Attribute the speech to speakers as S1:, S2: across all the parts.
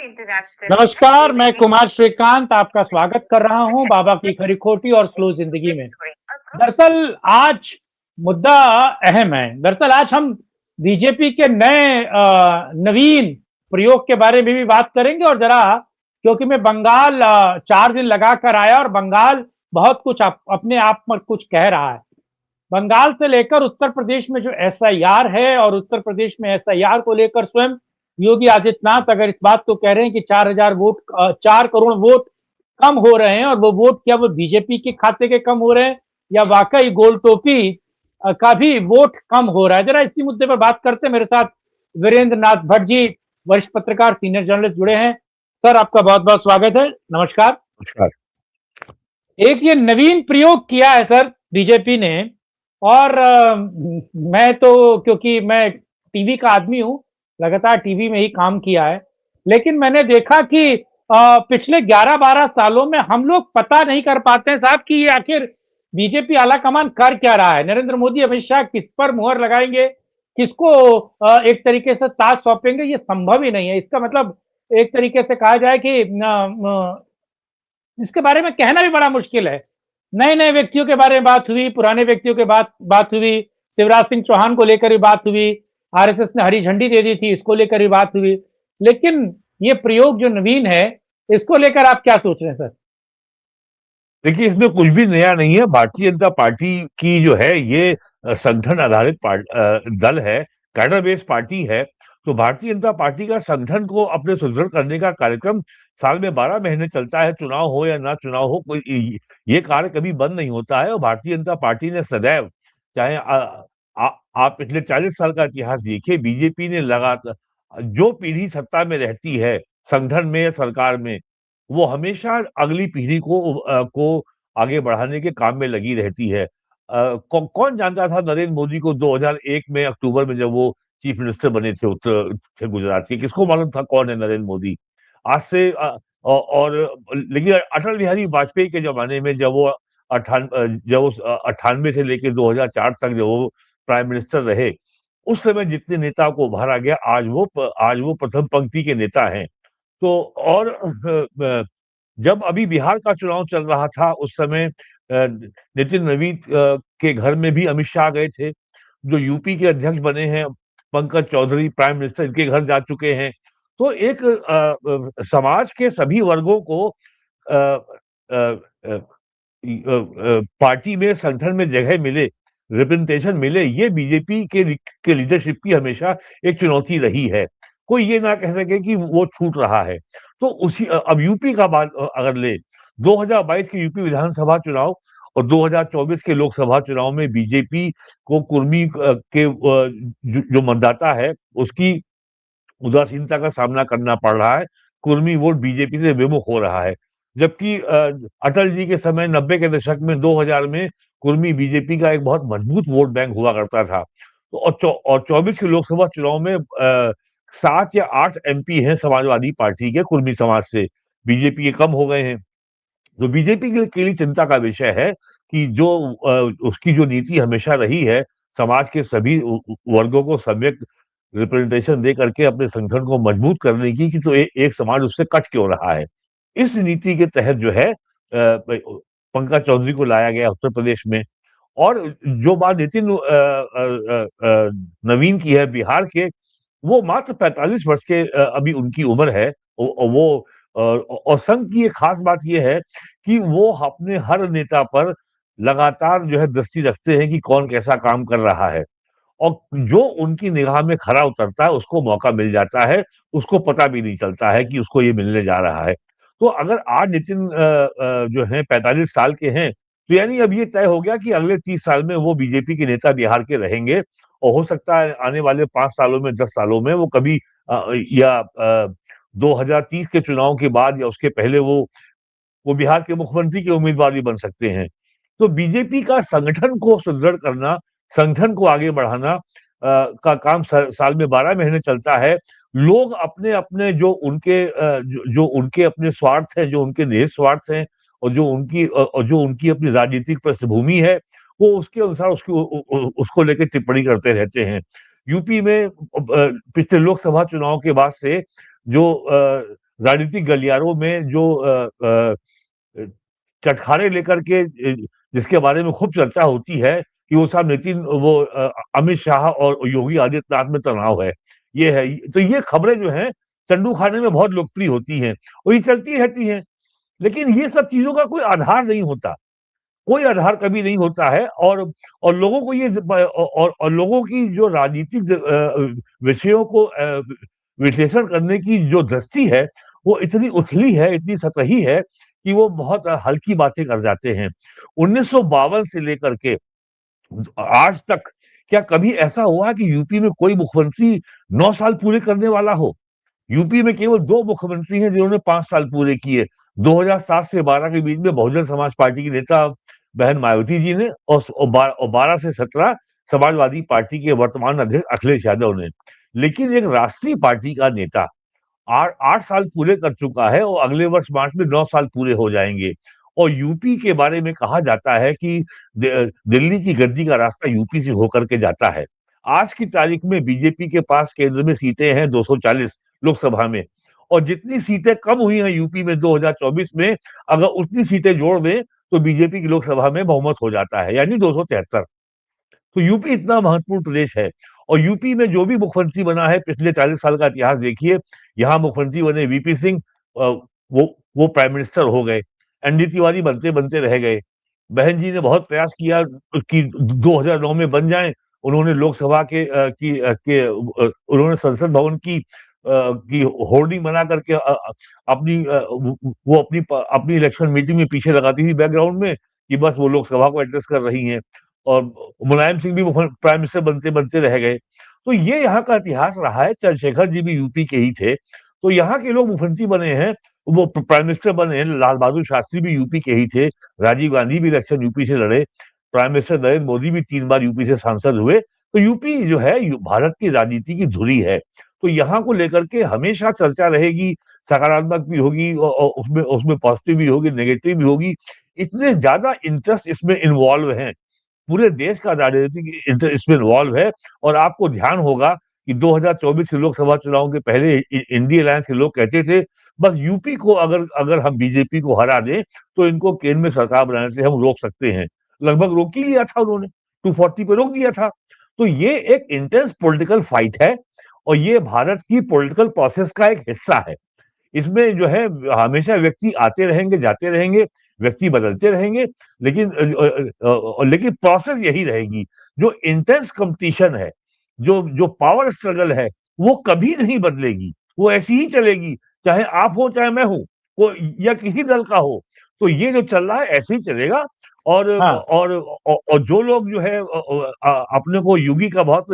S1: International
S2: नमस्कार, मैं कुमार श्रीकांत आपका स्वागत कर रहा हूं बाबा की खरी खोटी और स्लो जिंदगी में। दरअसल आज मुद्दा अहम है। दरअसल आज हम बीजेपी के नए नवीन प्रयोग के बारे में भी बात करेंगे और जरा क्योंकि मैं बंगाल 4 दिन लगा कर आया और बंगाल बहुत कुछ अपने आप में कुछ कह रहा है। बंगाल से लेकर उत्तर प्रदेश में जो एसआईआर है और उत्तर प्रदेश में एसआईआर को लेकर स्वयं योगी आदित्यनाथ अगर इस बात को कह रहे हैं कि 4,000 वोट 4 करोड़ वोट कम हो रहे हैं और वो वोट क्या वो बीजेपी के खाते के कम हो रहे हैं या वाकई गोल टोपी का भी वोट कम हो रहा है। जरा इसी मुद्दे पर बात करते हैं। मेरे साथ वीरेंद्र नाथ भट्ट जी, वरिष्ठ पत्रकार, सीनियर जर्नलिस्ट जुड़े हैं। सर, आपका बहुत बहुत स्वागत है। नमस्कार।
S3: नमस्कार।
S2: एक ये नवीन प्रयोग किया है सर बीजेपी ने और मैं तो क्योंकि मैं टीवी का आदमी हूं, लगातार टीवी में ही काम किया है, लेकिन मैंने देखा कि पिछले 11-12 सालों में हम लोग पता नहीं कर पाते हैं साहब कि ये आखिर बीजेपी आलाकमान कर क्या रहा है। नरेंद्र मोदी, अमित शाह किस पर मुहर लगाएंगे, किसको एक तरीके से ताज सौंपेंगे, ये संभव ही नहीं है। इसका मतलब एक तरीके से कहा जाए कि इसके बारे में कहना भी बड़ा मुश्किल है। नए नए व्यक्तियों के बारे में बात हुई, पुराने व्यक्तियों के बात हुई, शिवराज सिंह चौहान को लेकर भी बात हुई, आरएसएस ने हरी झंडी दे दी थी, इसको लेकर भी बात हुई। लेकिन ये प्रयोग जो नवीन है, इसको लेकर आप क्या सोच रहे हैं सर?
S3: देखिए, इसमें कुछ भी नया नहीं है। भारतीय जनता पार्टी की जो है ये संगठन आधारित दल है, कैडर बेस्ड पार्टी है। तो भारतीय जनता पार्टी का संगठन को अपने सुदृढ़ करने का कार्यक्रम साल में 12 महीने चलता है। चुनाव हो या ना चुनाव हो, कोई ये कार्य कभी बंद नहीं होता है। और भारतीय जनता पार्टी ने सदैव, चाहे आप पिछले 40 साल का इतिहास देखिए, बीजेपी ने लगातार जो पीढ़ी सत्ता में रहती है, संगठन में या सरकार में, वो हमेशा अगली पीढ़ी को आगे बढ़ाने के काम में लगी रहती है। कौन जानता था नरेंद्र मोदी को 2001 में अक्टूबर में, जब वो चीफ मिनिस्टर बने थे उत्तर थे गुजरात के, किसको मालूम था कौन है नरेंद्र मोदी? आज से और लेकिन अटल बिहारी वाजपेयी के जमाने में जब वो 98 से लेकर 2004 तक जब वो प्राइम मिनिस्टर रहे, उस समय जितने नेता को उभारा गया, आज वो प्रथम पंक्ति के नेता हैं। तो और जब अभी बिहार का चुनाव चल रहा था, उस समय नितिन नवीन के घर में भी अमित शाह गए थे। जो यूपी के अध्यक्ष बने हैं पंकज चौधरी, प्राइम मिनिस्टर, इनके घर जा चुके हैं। तो एक समाज के सभी वर्गों को पार्टी में, संगठन में जगह मिले, रिप्रेजेंटेशन मिले, ये बीजेपी के लीडरशिप की हमेशा एक चुनौती रही है। कोई ये ना कह सके कि वो छूट रहा है। तो अब यूपी का बात अगर ले, 2022 के यूपी विधानसभा चुनाव और 2024 के लोकसभा चुनाव में बीजेपी को कुर्मी के जो मतदाता है उसकी उदासीनता का सामना करना पड़ रहा है। कुर्मी वोट बीजेपी से विमुख हो रहा है, जबकि अटल जी के समय 90 के दशक में, 2000 में कुर्मी बीजेपी का एक बहुत मजबूत वोट बैंक हुआ करता था। तो और 24 के लोकसभा चुनाव में 7 या 8 एमपी हैं समाजवादी पार्टी के कुर्मी समाज से, बीजेपी के कम हो गए हैं। तो बीजेपी के लिए चिंता का विषय है कि जो उसकी जो नीति हमेशा रही है, समाज के सभी वर्गों को सम्यक रिप्रेजेंटेशन दे करके अपने संगठन को मजबूत करने की, कि तो एक समाज उससे कट क्यों रहा है। इस नीति के तहत जो है पंकज चौधरी को लाया गया उत्तर प्रदेश में। और जो बात नितिन नवीन की है बिहार के, वो मात्र 45 वर्ष के अभी उनकी उम्र है। वो और संघ की एक खास बात यह है कि वो अपने हर नेता पर लगातार जो है दृष्टि रखते हैं कि कौन कैसा काम कर रहा है, और जो उनकी निगाह में खरा उतरता है उसको मौका मिल जाता है, उसको पता भी नहीं चलता है कि उसको ये मिलने जा रहा है। तो अगर आज नितिन जो है 45 साल के हैं, तो यानी अब ये तय हो गया कि अगले 30 साल में वो बीजेपी के नेता बिहार के रहेंगे, और हो सकता है आने वाले 5 सालों में, 10 सालों में वो कभी या 2030 के चुनाव के बाद या उसके पहले वो बिहार के मुख्यमंत्री के उम्मीदवार भी बन सकते हैं। तो बीजेपी का संगठन को सुदृढ़ करना, संगठन को आगे बढ़ाना का काम साल में 12 महीने चलता है। लोग अपने जो उनके अपने स्वार्थ हैं, जो उनके निहित स्वार्थ हैं, और जो उनकी अपनी राजनीतिक पृष्ठभूमि है, वो उसके अनुसार उसको लेकर टिप्पणी करते रहते हैं। यूपी में पिछले लोकसभा चुनाव के बाद से जो राजनीतिक गलियारों में जो चटखारे लेकर के जिसके बारे में खूब चर्चा होती है कि वो साहब अमित शाह और योगी आदित्यनाथ में तनाव है, ये है। तो ये खबरें जो हैं चंदू खाने में बहुत लोकप्रिय होती हैं और ये चलती रहती हैं। लेकिन ये सब चीज़ों का कोई आधार नहीं होता, कोई आधार कभी नहीं होता है। और लोगों को ये और लोगों की जो राजनीतिक विषयों को विश्लेषण करने की जो दृष्टि है, वो इतनी उथली है, इतनी सतही है कि वो बहुत हल्की बातें कर जाते हैं। 1952 से लेकर के आज तक क्या कभी ऐसा हुआ कि यूपी में कोई मुख्यमंत्री 9 साल पूरे करने वाला हो? यूपी में केवल 2 मुख्यमंत्री हैं जिन्होंने 5 साल पूरे किए। 2007 से 12 के बीच में बहुजन समाज पार्टी की नेता बहन मायावती जी ने और 12 से 17 समाजवादी पार्टी के वर्तमान अध्यक्ष अखिलेश यादव ने। लेकिन एक राष्ट्रीय पार्टी का नेता 8 साल पूरे कर चुका है और अगले वर्ष मार्च में 9 साल पूरे हो जाएंगे। और यूपी के बारे में कहा जाता है कि दिल्ली की गद्दी का रास्ता यूपी से होकर के जाता है। आज की तारीख में बीजेपी के पास केंद्र में सीटें हैं 240 लोकसभा में, और जितनी सीटें कम हुई हैं यूपी में 2024 में, अगर उतनी सीटें जोड़ दें तो बीजेपी की लोकसभा में बहुमत हो जाता है, यानी 273। तो यूपी इतना महत्वपूर्ण प्रदेश है। और यूपी में जो भी मुख्यमंत्री बना है, पिछले 40 साल का इतिहास देखिए, यहाँ मुख्यमंत्री बने वीपी सिंह, वो प्राइम मिनिस्टर हो गए। एनडी तिवारी बनते बनते रह गए। बहन जी ने बहुत प्रयास किया कि 2009 में बन जाएं। उन्होंने लोकसभा उन्होंने संसद भवन की होर्डिंग बना करके अपनी इलेक्शन मीटिंग में पीछे लगाती थी बैकग्राउंड में कि बस वो लोकसभा को एड्रेस कर रही हैं। और मुलायम सिंह भी प्राइम मिनिस्टर बनते बनते रह गए। तो ये यहाँ का इतिहास रहा है। चंद्रशेखर जी भी यूपी के ही थे। तो यहाँ के लोग मुख्यमंत्री बने हैं, वो प्राइम मिनिस्टर बने हैं। लाल बहादुर शास्त्री भी यूपी के ही थे। राजीव गांधी भी इलेक्शन यूपी से लड़े। प्राइम मिनिस्टर नरेंद्र मोदी भी 3 बार यूपी से सांसद हुए। तो यूपी जो है भारत की राजनीति की धुरी है। तो यहाँ को लेकर के हमेशा चर्चा रहेगी, सकारात्मक भी होगी और उसमें उसमें पॉजिटिव भी होगी, नेगेटिव भी होगी। इतने ज्यादा इंटरेस्ट इसमें इन्वॉल्व हैं, पूरे देश का राजनीतिक इंटरेस्ट इसमें इन्वॉल्व है। और आपको ध्यान होगा कि 2024 के लोकसभा चुनाव के पहले इंडिया अलायंस के लोग कहते थे बस यूपी को अगर अगर हम बीजेपी को हरा दें तो इनको केंद्र में सरकार बनाने से हम रोक सकते हैं। लगभग रोक ही लिया था उन्होंने, 240 पे रोक दिया था। तो ये एक इंटेंस पॉलिटिकल फाइट है और ये भारत की पॉलिटिकल प्रोसेस का एक हिस्सा है। इसमें जो है हमेशा व्यक्ति आते रहेंगे, जाते रहेंगे, व्यक्ति बदलते रहेंगे, लेकिन प्रोसेस यही रहेगी। जो इंटेंस कंपटीशन है, जो पावर स्ट्रगल है, वो कभी नहीं बदलेगी, वो ऐसी ही चलेगी, चाहे आप हो चाहे मैं हूं, या किसी दल का हो। तो ये जो चल रहा है ऐसे ही चलेगा। और
S2: हाँ,
S3: और जो लोग जो है अपने को योगी का बहुत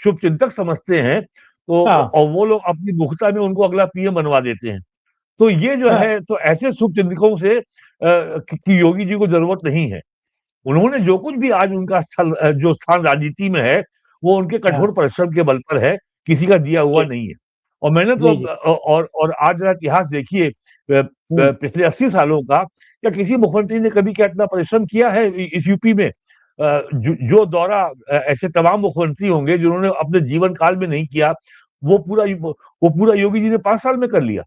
S3: शुभ चिंतक समझते हैं, तो
S2: हाँ,
S3: और वो लोग अपनी मुखता में उनको अगला पीएम बनवा देते हैं। तो ये जो
S2: हाँ,
S3: है, तो ऐसे शुभ चिंतकों से कि योगी जी को जरूरत नहीं है। उन्होंने जो कुछ भी आज उनका जो स्थान राजनीति में है, वो उनके
S2: हाँ,
S3: कठोर परिश्रम के बल पर है, किसी का दिया हुआ
S2: जी,
S3: नहीं है। और मैंने तो
S2: जी, जी।
S3: और आज जरा इतिहास देखिए
S2: हुँ,
S3: पिछले 80 सालों का, क्या किसी मुख्यमंत्री ने कभी क्या इतना परिश्रम किया है इस यूपी में? जो दौरा ऐसे तमाम मुख्यमंत्री होंगे जिन्होंने अपने जीवन काल में नहीं किया, वो पूरा योगी जी ने 5 साल में कर लिया।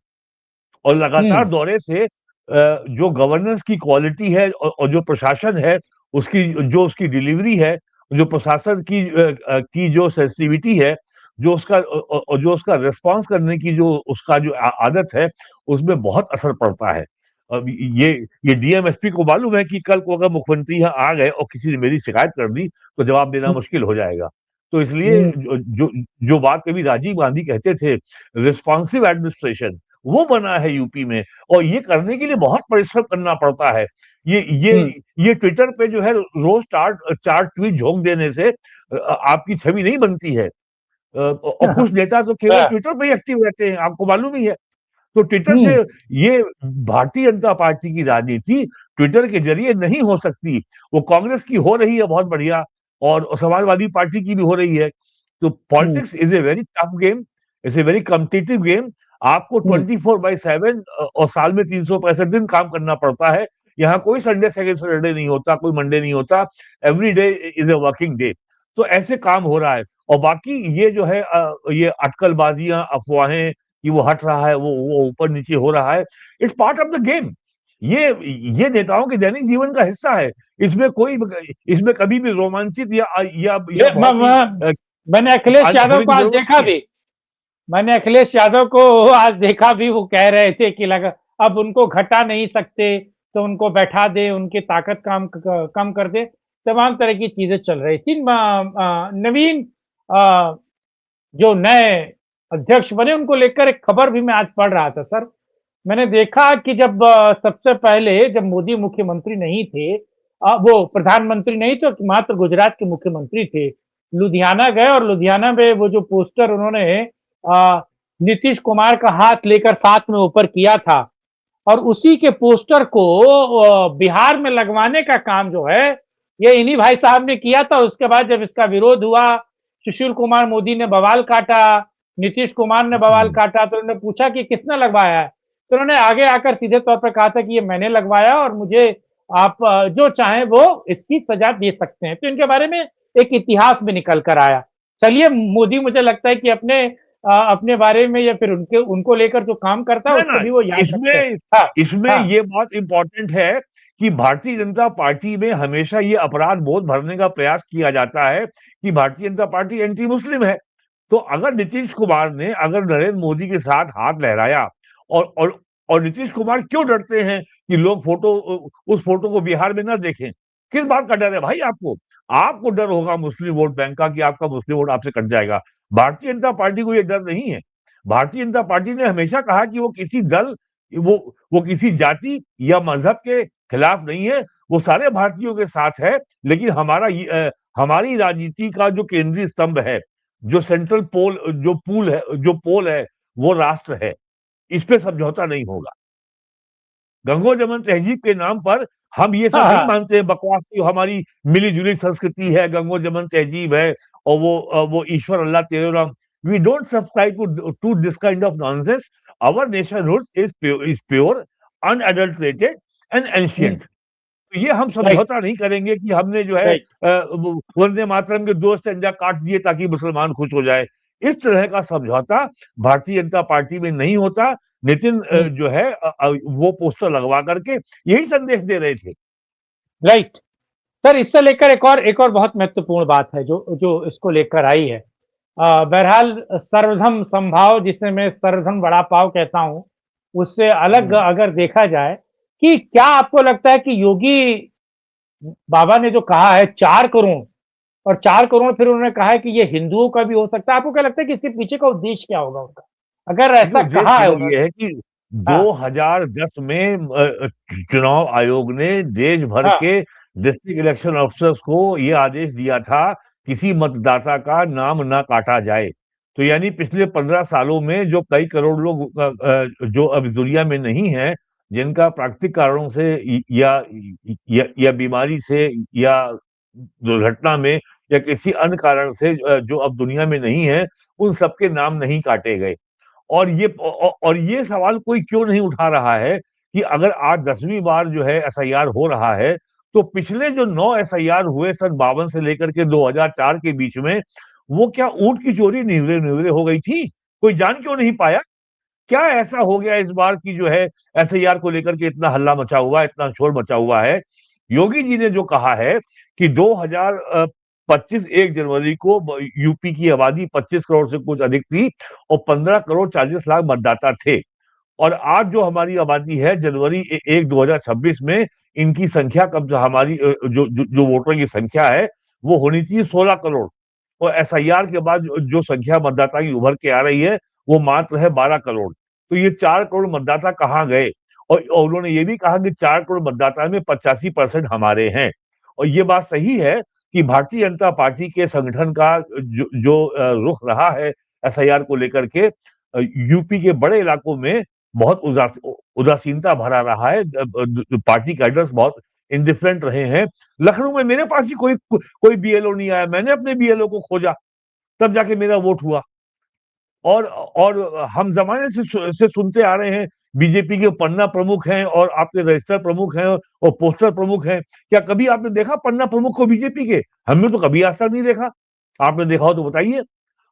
S3: और लगातार
S2: हुँ,
S3: दौरे से जो गवर्नेंस की क्वालिटी है और जो प्रशासन है, उसकी डिलीवरी है, जो प्रशासन की जो सेंसिटिविटी है, जो उसका रिस्पॉन्स करने की जो उसका जो आदत है, उसमें बहुत असर पड़ता है। अब ये डीएम एसपी को मालूम है कि कल को अगर मुख्यमंत्री यहाँ आ गए और किसी ने मेरी शिकायत कर दी तो जवाब देना
S2: हुँ,
S3: मुश्किल हो जाएगा। तो इसलिए
S2: हुँ,
S3: जो बात कभी राजीव गांधी कहते थे, रिस्पॉन्सिव एडमिनिस्ट्रेशन, वो बना है यूपी में। और ये करने के लिए बहुत परिश्रम करना पड़ता है। ये ये
S2: हुँ,
S3: ये ट्विटर पे जो है रोज चार चार ट्वीट झोंक देने से आपकी छवि नहीं बनती है। और कुछ नेता तो केवल
S2: हाँ,
S3: ट्विटर पे ही एक्टिव रहते हैं, आपको मालूम ही है। तो ट्विटर से
S2: हुँ,
S3: ये भारतीय जनता पार्टी की राजनीति ट्विटर के जरिए नहीं हो सकती। वो कांग्रेस की हो रही है बहुत बढ़िया, और समाजवादी पार्टी की भी हो रही है। तो
S2: hmm,
S3: politics is a very tough game, it's a very competitive game. आपको
S2: हुँ,
S3: 24/7 और साल में 365 दिन काम करना पड़ता है। यहाँ कोई संडे सेकंड सैटरडे नहीं होता, कोई मंडे नहीं होता। Every day is a working day. तो ऐसे काम हो रहा है। और बाकी ये जो है ये अटकलबाजियां, अफवाहें, कि वो हट रहा है, वो ऊपर नीचे हो रहा है। It's part of the game. ये नेताओं के दैनिक जीवन का हिस्सा है। इसमें कभी भी रोमांचित या
S2: ये
S3: बहुत ही
S2: मैंने अखिलेश
S3: आगे
S2: यादव
S3: होने
S2: को
S3: की
S2: आज
S3: जरूरत
S2: देखा
S3: नहीं है।
S2: भी। मैंने अखिलेश यादव को आज देखा भी, वो कह रहे थे कि लगा अब उनको घटा नहीं सकते, तो उनको बैठा दे, उनकी ताकत कम कर दे। तमाम तरह की चीजें चल रही थी। नवीन जो नए अध्यक्ष बने, उनको लेकर एक खबर भी मैं आज पढ़ रहा था सर। मैंने देखा कि जब सबसे पहले जब मोदी मुख्यमंत्री नहीं थे, वो प्रधानमंत्री नहीं थे, मात्र गुजरात के मुख्यमंत्री थे। लुधियाना गए और लुधियाना में वो जो पोस्टर उन्होंने नीतीश कुमार का हाथ लेकर साथ में ऊपर किया था, और उसी के पोस्टर को बिहार में लगवाने का काम जो है, ये इन्हीं भाई साहब ने किया था। उसके बाद जब इसका विरोध हुआ, सुशील कुमार मोदी ने बवाल काटा, नीतीश कुमार ने बवाल काटा, तो उन्होंने पूछा कि किसने लगवाया है? तो उन्होंने आगे आकर सीधे तौर पर कहा था कि ये मैंने लगवाया, और मुझे आप जो चाहें वो इसकी सजा दे सकते हैं। तो इनके बारे में एक इतिहास भी निकल कर आया। चलिए, मोदी मुझे लगता है कि अपने बारे में या फिर उनको लेकर जो काम करता है
S3: ना
S2: उसको
S3: ना
S2: भी वो याद रखते हैं।
S3: इसमें
S2: हाँ,
S3: इसमें
S2: हाँ,
S3: ये बात इंपॉर्टेंट है कि भारतीय जनता पार्टी में हमेशा ये अपराध बोध भरने का प्रयास किया जाता है कि Bharatiya Janata party anti Muslim है। तो अगर नीतीश कुमार ने अगर नरेंद्र मोदी के साथ हाथ लहराया, और और और नीतीश कुमार क्यों डरते हैं कि लोग उस फोटो को बिहार में ना देखें? किस बात का डर है भाई आपको? आपको डर होगा मुस्लिम वोट बैंक का कि आपका मुस्लिम वोट आपसे कट जाएगा। भारतीय जनता पार्टी को ये डर नहीं है। भारतीय जनता पार्टी ने हमेशा कहा कि वो किसी दल, वो वो किसी जाति या मजहब के खिलाफ नहीं है, वो सारे भारतीयों के साथ है। लेकिन हमारी राजनीति का जो केंद्रीय स्तंभ है, जो सेंट्रल पोल जो पोल है, वो राष्ट्र है। इस पे समझौता नहीं होगा। गंगो जमुन तहजीब के नाम पर हम ये
S2: हाँ,
S3: सब नहीं
S2: हाँ।
S3: मानते बकवास की हमारी मिली-जुली संस्कृति है, गंगो जमुन तहजीब है, और वो ईश्वर अल्लाह तेरो राम। We don't subscribe to this kind of nonsense. Our nationhood is pure, unadulterated and
S2: hmm,
S3: ancient. तो ये हम
S2: राइट,
S3: समझौता नहीं करेंगे कि हमने जो है
S2: राइट।
S3: वंदे मातरम के 2 स्टैन्ज़ा काट दिए ताकि मुसलमान खुश हो जाए। इस तरह का समझौता भारतीय जनता पार्टी में नहीं होता। नितिन
S2: हुँ,
S3: जो है वो पोस्टर लगवा करके यही संदेश दे रहे थे।
S2: राइट। सर, इससे लेकर एक और बहुत महत्वपूर्ण बात है जो जो इसको लेकर आई है। बहरहाल सर्वधर्म समभाव, जिसे मैं सर्वधर्म वड़ा पाव कहता हूँ, उससे अलग
S3: हुँ।
S2: अगर देखा जाए कि क्या आपको लगता है कि योगी बाबा ने जो कहा है 4 करोड़, और 4 करोड़ फिर उन्होंने कहा है कि ये हिंदुओं का भी हो सकता है, आपको क्या लगता है कि इसके पीछे का उद्देश्य क्या होगा उनका? अगर
S3: देखिए
S2: ऐसा
S3: उद्देश्य
S2: कहा है
S3: केवल ये
S2: उन्होंने।
S3: है कि
S2: हाँ,
S3: 2010 में चुनाव आयोग ने देश भर
S2: हाँ,
S3: के डिस्ट्रिक्ट इलेक्शन ऑफिसर्स को ये आदेश दिया था, किसी मतदाता का नाम ना काटा जाए। तो यानी पिछले 15 सालों में जो कई करोड़ लोग जो अब इस दुनिया में नहीं हैं, जिनका प्राकृतिक कारणों से या बीमारी से या दुर्घटना में या किसी अन्य कारण से जो अब दुनिया में नहीं है, उन सबके नाम नहीं काटे गए। और ये सवाल कोई क्यों नहीं उठा रहा है कि अगर आज 10वीं बार जो है एसआईआर हो रहा है, तो पिछले जो 9 एसआईआर हुए सन 52 से लेकर के 2004 के बीच में, वो क्या ऊँट की चोरी निवरे-निवरे हो गई थी? कोई जान क्यों नहीं पाया? क्या ऐसा हो गया इस बार की जो है एसआईआर को लेकर के इतना हल्ला मचा हुआ है, इतना शोर मचा हुआ है? योगी जी ने जो कहा है कि 2025 1 जनवरी को यूपी की आबादी 25 करोड़ से कुछ अधिक थी और 15 करोड़ 40 लाख मतदाता थे। और आज जो हमारी आबादी है जनवरी 1 2026 में इनकी संख्या कम से हमारी जो वोटरों की संख्या है वो होनी चाहिए 16 करोड़, और एसआईआर के बाद जो संख्या मतदाता की उभर के आ रही है वो मात्र है 12 करोड़। तो ये 4 करोड़ मतदाता कहाँ गए? और उन्होंने ये भी कहा कि 4 करोड़ मतदाता में 85% हमारे हैं। और ये बात सही है कि भारतीय जनता पार्टी के संगठन का जो रुख रहा है एसआईआर को लेकर के, यूपी के बड़े इलाकों में बहुत उदासीनता भरा रहा है। पार्टी कैडर्स बहुत इंडिफरेंट रहे हैं। लखनऊ में मेरे पास ही कोई बीएलओ नहीं आया, मैंने अपने बीएलओ को खोजा, तब जाके मेरा वोट हुआ। और हम जमाने से सुनते आ रहे हैं बीजेपी के पन्ना प्रमुख हैं और आपके रजिस्टर प्रमुख हैं और पोस्टर प्रमुख हैं। क्या कभी आपने देखा पन्ना प्रमुख को बीजेपी के? हमने तो कभी आज तक नहीं देखा। आपने देखा हो तो बताइए।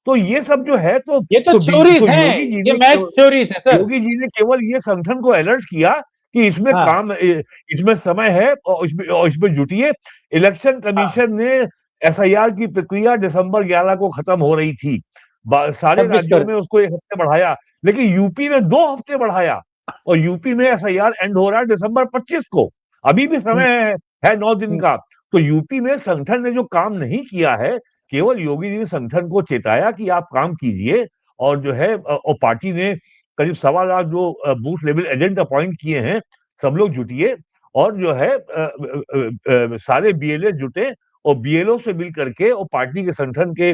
S3: तो ये सब जो है
S2: ये तो थ्योरीज हैं,
S3: योगी जी
S2: ये
S3: ने
S2: मैथ थ्योरीज है सर।
S3: योगी जी ने केवल ये संगठन को अलर्ट किया कि इसमें
S2: हाँ,
S3: काम इसमें समय है और इसमें जुटिए। इलेक्शन
S2: हाँ,
S3: कमीशन ने एसआईआर की प्रक्रिया दिसंबर 11 को खत्म हो रही थी। सारे
S2: 26
S3: राज्यों
S2: कर।
S3: में उसको 1 हफ्ते बढ़ाया, लेकिन यूपी में 2 हफ्ते बढ़ाया और यूपी में एसआईआर एंड हो रहा है दिसंबर 25 को। अभी भी
S2: हम्म,
S3: समय है 9 दिन
S2: हम्म,
S3: का। तो यूपी में संगठन ने जो काम नहीं किया है, केवल योगी जी ने संगठन को चेताया कि आप काम कीजिए और जो है और पार्टी ने करीब 1.25 लाख जो बूथ लेवल एजेंट अपॉइंट किए हैं, सब लोग जुटिए और जो है सारे बीएलए जुटे और बीएलओ से मिल करके और पार्टी के संगठन के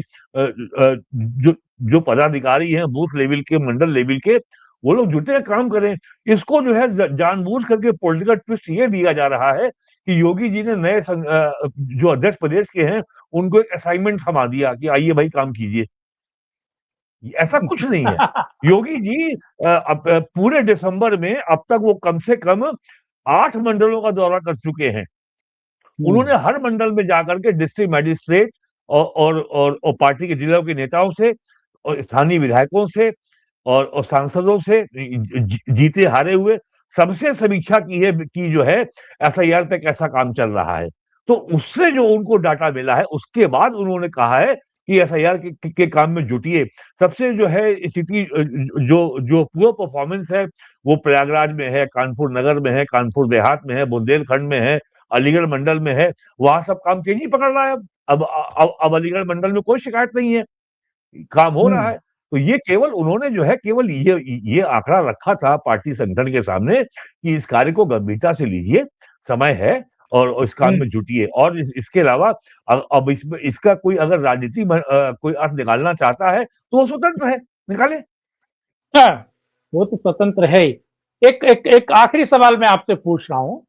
S3: जो जो पदाधिकारी हैं बूथ लेवल के, मंडल लेवल के, वो लोग जुटे काम करें। इसको जो है जानबूझ करके पॉलिटिकल ट्विस्ट ये दिया जा रहा है कि योगी जी ने नए जो अध्यक्ष प्रदेश के हैं उनको एक असाइनमेंट थमा दिया कि आइए भाई काम कीजिए। ऐसा कुछ नहीं है। योगी जी पूरे दिसंबर में अब तक वो कम से कम 8 मंडलों का दौरा कर चुके हैं।
S2: हम्म,
S3: उन्होंने हर मंडल में जाकर के डिस्ट्रिक्ट मैजिस्ट्रेट और पार्टी के जिलों के नेताओं से और स्थानीय विधायकों से और सांसदों से जीते हारे हुए सबसे समीक्षा की है कि जो है एसआईआर पे कैसा काम चल रहा है। तो उससे जो उनको डाटा मिला है उसके बाद उन्होंने कहा है कि एसआईआर के काम में जुटिए। सबसे जो है स्थिति जो जो पुअर परफॉर्मेंस है वो प्रयागराज में है, कानपुर नगर में है, कानपुर देहात में है, बुंदेलखंड में है, अलीगढ़ मंडल में है। वहां सब काम तेजी पकड़ रहा है। अब अलीगढ़ मंडल में कोई शिकायत नहीं है, काम हो रहा
S2: हम्म,
S3: है। तो ये केवल उन्होंने जो है केवल ये आंकड़ा रखा था पार्टी संगठन के सामने कि इस कार्य को गंभीरता से लीजिए, समय है और इस काम
S2: हम्म।
S3: में जुटिए। और इसके अलावा अब इसमें इसका कोई अगर कोई अर्थ निकालना चाहता है तो वो स्वतंत्र है, निकाले।
S2: हाँ, वो तो स्वतंत्र है ही। एक एक एक आखिरी सवाल मैं आपसे पूछ रहा हूँ।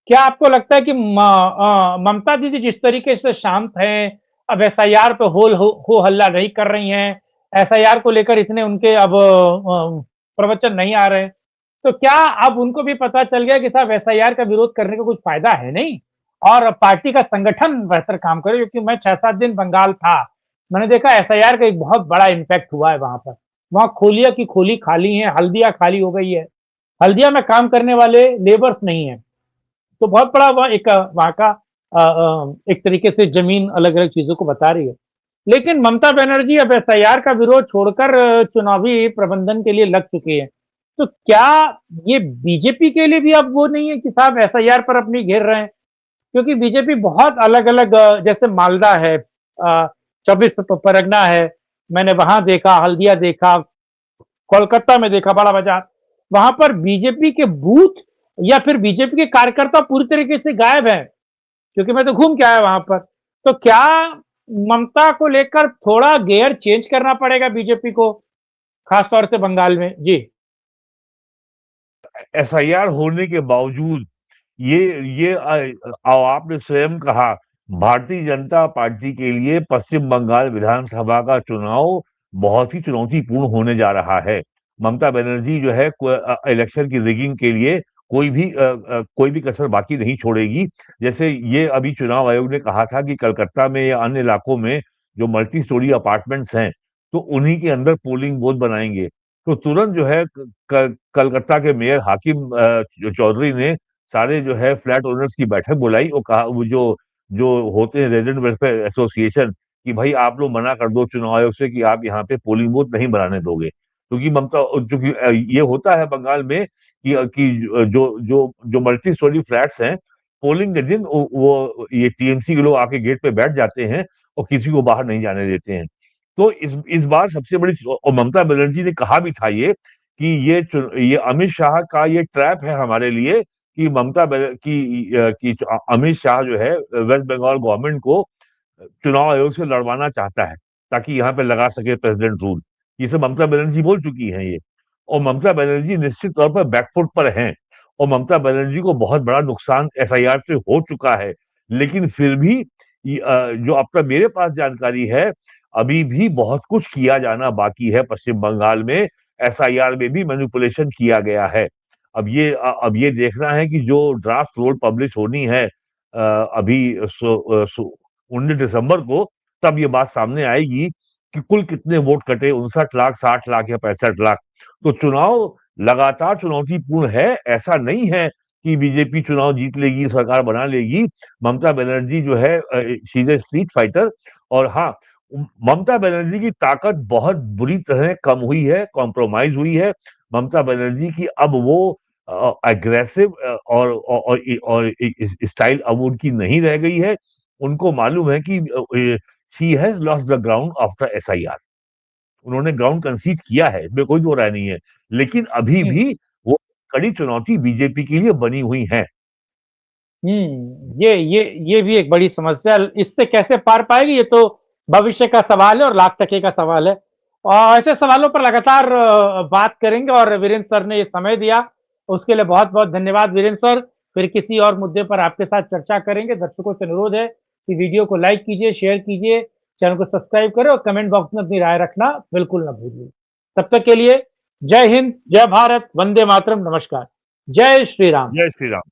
S2: क्या आपको लगता है कि ममता दीदी जिस तरीके से शांत हैं, अब एसआईआर पे हो हल्ला नहीं कर रही हैं, एसआईआर को लेकर इतने उनके अब प्रवचन नहीं आ रहे हैं, तो क्या अब उनको भी पता चल गया कि साहब एसआईआर का विरोध करने का कुछ फायदा है नहीं और पार्टी का संगठन बेहतर काम करे? क्योंकि मैं 6-7 दिन बंगाल था, मैंने देखा एसआईआर का एक बहुत बड़ा इम्पैक्ट हुआ है वहाँ पर। वहाँ खोलिया की खोली खाली है, हल्दिया खाली हो गई है। हल्दिया में काम करने वाले लेबर्स नहीं है। तो बहुत बड़ा वह एक वहाँ का एक तरीके से जमीन अलग-अलग चीज़ों को बता रही है। लेकिन ममता बनर्जी अब एसआईआर का विरोध छोड़कर चुनावी प्रबंधन के लिए लग चुकी हैं। तो क्या ये बीजेपी के लिए भी अब वो नहीं है कि साहब एसआईआर पर अपनी घेर रहे हैं? क्योंकि बीजेपी बहुत अलग-अलग जैसे मालदा है, 24 परगना है, मैंने वहाँ देखा, हल्दिया देखा, कोलकाता में देखा बड़ा बाजार, वहां पर बीजेपी के बूथ या फिर बीजेपी के कार्यकर्ता पूरी तरीके से गायब हैं, क्योंकि मैं तो घूम के आया वहां पर। तो क्या ममता को लेकर थोड़ा गियर चेंज करना पड़ेगा बीजेपी को, खासतौर से बंगाल में? जी।
S3: एसआईआर होने के बावजूद ये आपने स्वयं कहा, भारतीय जनता पार्टी के लिए पश्चिम बंगाल विधानसभा का चुनाव बहुत ही चुनौतीपूर्ण होने जा रहा है। ममता बनर्जी जो है इलेक्शन की रिगिंग के लिए कोई भी कसर बाकी नहीं छोड़ेगी। जैसे ये अभी चुनाव आयोग ने कहा था कि कलकत्ता में या अन्य इलाकों में जो मल्टी स्टोरी अपार्टमेंट्स हैं, तो उन्हीं के अंदर पोलिंग बूथ बनाएंगे। तो तुरंत जो है कलकत्ता के मेयर हाकिम चौधरी ने सारे जो है फ्लैट ओनर्स की बैठक बुलाई और कहा वो जो जो होते हैं रेजिडेंट वेलफेयर एसोसिएशन कि भाई आप लोग मना कर दो चुनाव आयोग से कि आप यहाँ पे पोलिंग बूथ नहीं बनाने दोगे, क्योंकि ममता क्योंकि ये होता है बंगाल में कि जो मल्टी स्टोरी फ्लैट्स हैं, पोलिंग के दिन वो ये टीएमसी के लोग आके गेट पे बैठ जाते हैं और किसी को बाहर नहीं जाने देते हैं। तो इस बार सबसे बड़ी और ममता बनर्जी ने कहा भी था ये कि ये अमित शाह का ये ट्रैप है हमारे लिए कि अमित शाह जो है वेस्ट बंगाल गवर्नमेंट को चुनाव आयोग से लड़वाना चाहता है ताकि यहाँ पे लगा सके प्रेसिडेंट रूल। ये सब ममता बनर्जी बोल चुकी हैं ये। और ममता बनर्जी निश्चित तौर पर बैकफुट पर हैं और ममता बनर्जी को बहुत बड़ा नुकसान एसआईआर से हो चुका है। लेकिन फिर भी जो अब तक मेरे पास जानकारी है, अभी भी बहुत कुछ किया जाना बाकी है पश्चिम बंगाल में। एसआईआर में भी मैनिपुलेशन किया गया है। अब ये देखना है कि जो ड्राफ्ट रोल पब्लिश होनी है अभी 19 दिसंबर को, तब ये बात सामने आएगी कि कुल कितने वोट कटे, 59 लाख, 60 लाख या 65 लाख। तो चुनाव लगातार चुनौतीपूर्ण है। ऐसा नहीं है कि बीजेपी चुनाव जीत लेगी, सरकार बना लेगी। ममता बनर्जी जो है she is a street fighter. और हाँ, ममता बनर्जी की ताकत बहुत बुरी तरह कम हुई है, कॉम्प्रोमाइज हुई है। ममता बनर्जी की अब वो एग्रेसिव और स्टाइल अब उनकी नहीं रह गई है। उनको मालूम है कि she has lost the ground after SIR. उन्होंने ग्राउंड कंसीड किया है, इसमें कोई दो राय नहीं है। लेकिन अभी
S2: हम्म
S3: भी वो कड़ी चुनौती बीजेपी के लिए बनी हुई है।
S2: ये भी एक बड़ी समस्या है। इससे कैसे पार पाएगी, ये तो भविष्य का सवाल है और लाख टके का सवाल है। और ऐसे सवालों पर लगातार बात करेंगे। और वीरेंद्र सर ने ये समय दिया, उसके लिए बहुत बहुत धन्यवाद वीरेंद्र सर। फिर किसी और मुद्दे पर आपके साथ चर्चा करेंगे। दर्शकों से अनुरोध है कि वीडियो को लाइक कीजिए, शेयर कीजिए, चैनल को सब्सक्राइब करें और कमेंट बॉक्स में अपनी राय रखना बिल्कुल ना भूलिए। तब तक के लिए जय हिंद, जय भारत, वंदे मातरम, नमस्कार, जय श्री राम।
S3: जय श्री राम।